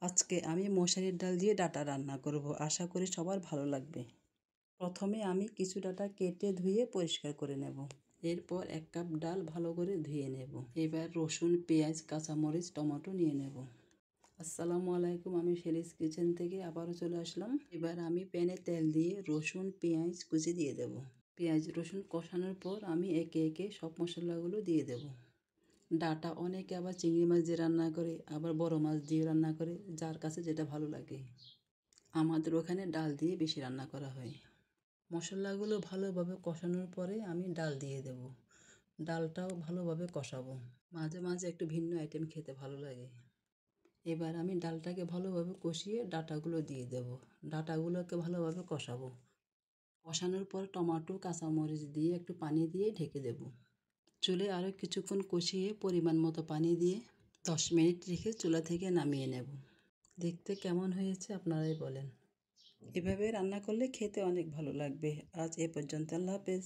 আজকে আমি মশারির ডাল দিয়ে ডাঁটা রান্না করব। আশা করি সবার ভালো লাগবে। প্রথমে আমি কিছু ডাঁটা কেটে ধুয়ে পরিষ্কার করে নেব। এরপর 1 কাপ ডাল ভালো করে ধুয়ে নেব। এবার রসুন, পেঁয়াজ, কাঁচামরিচ, টমেটো নিয়ে নেব। আসসালামু আলাইকুম, আমি শেরিস কিচেন থেকে আবারও চলে আসলাম। এবার আমি প্যানে তেল দিয়ে রসুন, পেঁয়াজ কুচি দিয়ে দেব। পেঁয়াজ রসুন কষানোর পর আমি একে একে সব মশলাগুলো দিয়ে দেব। ডাঁটা অনেকে আবার চিংড়ি মাছ দিয়ে রান্না করে, আবার বড় মাছ দিয়ে রান্না করে, যার কাছে যেটা ভালো লাগে। আমাদের ওখানে ডাল দিয়ে বেশি রান্না করা হয়। মশলাগুলো ভালোভাবে কষানোর পরে আমি ডাল দিয়ে দেব। ডালটাও ভালোভাবে কষাবো। মাঝে মাঝে একটু ভিন্ন আইটেম খেতে ভালো লাগে। এবার আমি ডালটাকে ভালোভাবে কষিয়ে ডাঁটাগুলো দিয়ে দেব। ডাঁটাগুলোকে ভালোভাবে কষাবো। কষানোর পর টমেটো, কাঁচামরিচ দিয়ে একটু পানি দিয়ে ঢেকে দেব। চুলে আরও কিছুক্ষণ কষিয়ে পরিমাণ মতো পানি দিয়ে 10 মিনিট রেখে চুলা থেকে নামিয়ে নেব। দেখতে কেমন হয়েছে আপনারাই বলেন। এভাবে রান্না করলে খেতে অনেক ভালো লাগবে। আজ এ পর্যন্ত, আল্লাহ হাফেজ।